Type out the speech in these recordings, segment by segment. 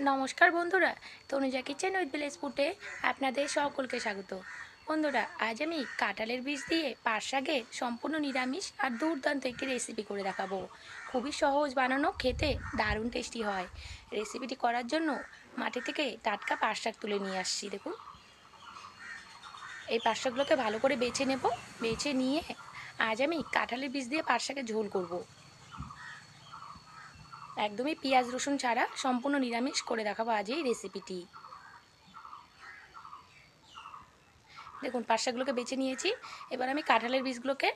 নমস্কার বন্ধুরা, Tanuja kitchen with village ফুডে আপনাদের সকলকে স্বাগত। বন্ধুরা, আজ আমি কাঁঠালের বীজ দিয়ে পাট শাকের সম্পূর্ণ নিরামিষ আর দুর্দান্ত একটি রেসিপি করে দেখাবো। খুবই সহজ বানানো, খেতে দারুণ টেস্টি হয়। রেসিপিটি করার জন্য মাটি থেকে টাটকা পাট শাক তুলে নিয়ে আসছি। দেখুন, এই পাট শাকগুলোকে ভালো করে বেছে নেব। বেছে নিয়ে আজ আমি কাঁঠালের বীজ দিয়ে পাট শাকের ঝোল করব। একদমই পেঁয়াজ রসুন ছাড়া সম্পূর্ণ নিরামিষ করে দেখাবো আজ এই রেসিপিটি। দেখুন, পাট শাকগুলোকে বেছে নিয়েছি। এবার আমি কাঁঠালের বীজগুলোকে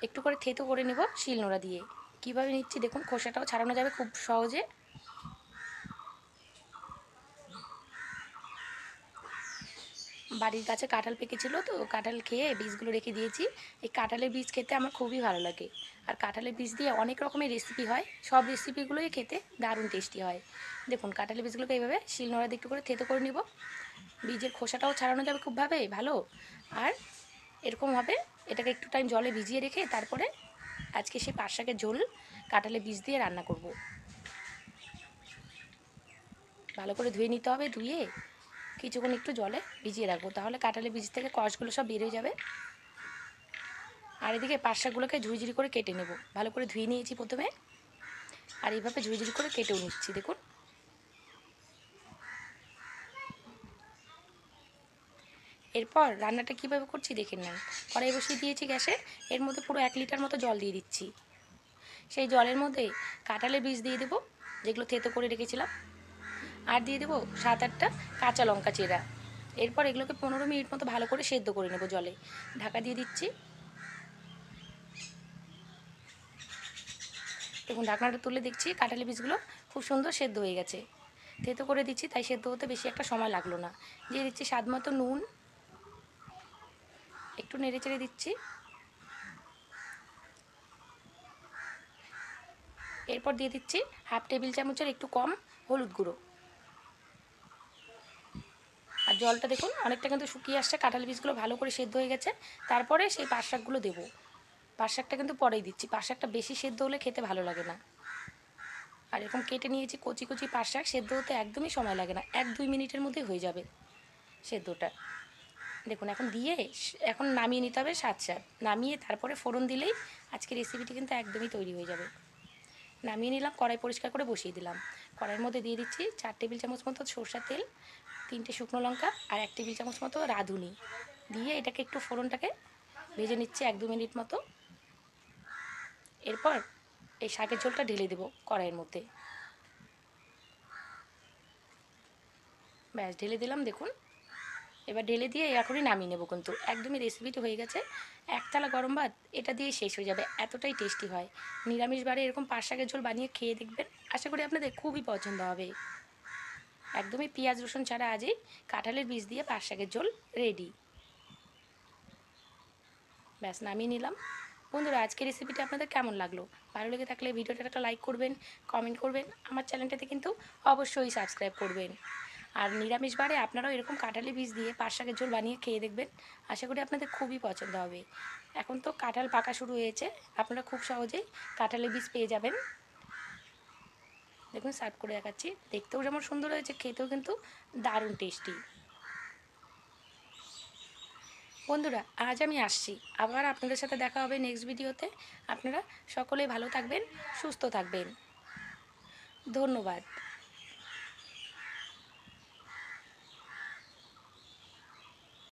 একটু করে থেতো করে নেব শিলনোড়া দিয়ে। কীভাবে নিচ্ছি দেখুন, খোসাটাও ছাড়ানো যাবে খুব সহজে। বাড়ির কাছে কাঁঠাল পেকেছিল, তো কাঁঠাল খেয়ে বীজগুলো রেখে দিয়েছি। এই কাঁঠালের বীজ খেতে আমার খুবই ভালো লাগে। আর কাঁঠালের বীজ দিয়ে অনেক রকমের রেসিপি হয়, সব রেসিপিগুলোই খেতে দারুণ টেস্টি হয়। দেখুন, কাঁঠালের বীজগুলোকে এইভাবে শিলনোড়া দিয়ে একটু করে থেতো করে নেব। বীজের খোসাটাও ছাড়ানো যাবে খুবভাবে ভালো। আর এরকমভাবে এটাকে একটু টাইম জলে ভিজিয়ে রেখে তারপরে আজকে সেই পাট শাকের ঝোল কাঁঠালের বীজ দিয়ে রান্না করব। ভালো করে ধুয়ে নিতে হবে, ধুয়ে কিছুক্ষণ একটু জলে ভিজিয়ে রাখবো, তাহলে কাঁঠালের বীজ থেকে কষগুলো সব বের হয়ে যাবে। আর এদিকে পাট শাকগুলোকে ঝুড়ি করে কেটে নেব। ভালো করে ধুয়ে নিয়েছি প্রথমে, আর এইভাবে ঝুড়ি করে কেটেও নিচ্ছি। দেখুন, এরপর রান্নাটা কীভাবে করছি দেখে নেন। কড়াই বসিয়ে দিয়েছি গ্যাসে, এর মধ্যে পুরো 1 লিটার মতো জল দিয়ে দিচ্ছি। সেই জলের মধ্যে কাঁঠালের বীজ দিয়ে দেবো, যেগুলো থেতো করে রেখেছিলাম। আর দিয়ে দেবো 7-8টা কাঁচা লঙ্কা চেরা। এরপর এগুলোকে 15 মিনিট মতো ভালো করে সেদ্ধ করে নেব জলে। ঢাকা দিয়ে দিচ্ছি। দেখুন, ঢাকনাটা তুলে দেখছি কাঁঠালি বীজগুলো খুব সুন্দর সেদ্ধ হয়ে গেছে। থেতো করে দিচ্ছি, তাই সেদ্ধ হতে বেশি একটা সময় লাগলো না। দিয়ে দিচ্ছি স্বাদ মতো নুন, একটু নেড়ে চেড়ে দিচ্ছি। এরপর দিয়ে দিচ্ছি 1/2 টেবিল চামচের একটু কম হলুদ গুঁড়ো। আর জলটা দেখুন অনেকটা কিন্তু শুকিয়ে আসছে, কাঁঠালি বীজগুলো ভালো করে সেদ্ধ হয়ে গেছে। তারপরে সেই পাট শাকগুলো দেবো। পাট শাকটা কিন্তু পরেই দিচ্ছি, পাট শাকটা বেশি সেদ্ধ হলে খেতে ভালো লাগে না। আর এরকম কেটে নিয়েছি কচি কচি পাট শাক, সেদ্ধ হতে একদমই সময় লাগে না, 1-2 মিনিটের মধ্যে হয়ে যাবে সেদ্ধটা। দেখুন, এখন নামিয়ে নিতে হবে স্বাদ নামিয়ে তারপরে ফোড়ন দিলেই আজকে রেসিপিটি কিন্তু একদমই তৈরি হয়ে যাবে। নামিয়ে নিলাম, কড়াই পরিষ্কার করে বসিয়ে দিলাম। কড়াইয়ের মধ্যে দিয়ে দিচ্ছি 4 টেবিল চামচ মতো সরষের তেল, 3টে শুকনো লঙ্কা আর 1 টেবিল চামচ মতো রাঁধুনি দিয়ে এটাকে একটু ফোড়নটাকে ভেজে নিচ্ছি 1-2 মিনিট মতো। এরপর এই শাকের ঝোলটা ঢেলে দেবো কড়াইয়ের মধ্যে। ব্যাস, ঢেলে দিলাম। দেখুন, এবার ঢেলে দিয়ে এখনই নামিয়ে নেবো, কিন্তু একদমই রেসিপিটি হয়ে গেছে। একতলা গরম ভাত এটা দিয়ে শেষ হয়ে যাবে, এতটাই টেস্টি হয়। নিরামিষ বারে এরকম পাট শাকের ঝোল বানিয়ে খেয়ে দেখবেন, আশা করি আপনাদের খুবই পছন্দ হবে। একদমই পেঁয়াজ রসুন ছাড়া আজই কাঁঠালের বীজ দিয়ে পাট শাকের ঝোল রেডি। ব্যাস, নামিয়ে নিলাম। বন্ধুরা, আজকের রেসিপিটা আপনাদের কেমন লাগলো? ভালো লেগে থাকলে ভিডিওটা একটা লাইক করবেন, কমেন্ট করবেন, আমার চ্যানেলটাতে কিন্তু অবশ্যই সাবস্ক্রাইব করবেন। আর নিরামিষ বারে আপনারাও এরকম কাঁঠালি বীজ দিয়ে পাট শাকের ঝোল বানিয়ে খেয়ে দেখবেন, আশা করি আপনাদের খুবই পছন্দ হবে। এখন তো কাঁঠাল পাকা শুরু হয়েছে, আপনারা খুব সহজেই কাঁঠালের বীজ পেয়ে যাবেন। দেখুন, সার্ভ করে দেখাচ্ছি, দেখতেও যেমন সুন্দর হয়েছে, খেতেও কিন্তু দারুণ টেস্টি। বন্ধুরা, আজ আমি আসছি, আবার আপনাদের সাথে দেখা হবে নেক্সট ভিডিওতে। আপনারা সকলেই ভালো থাকবেন, সুস্থ থাকবেন। ধন্যবাদ।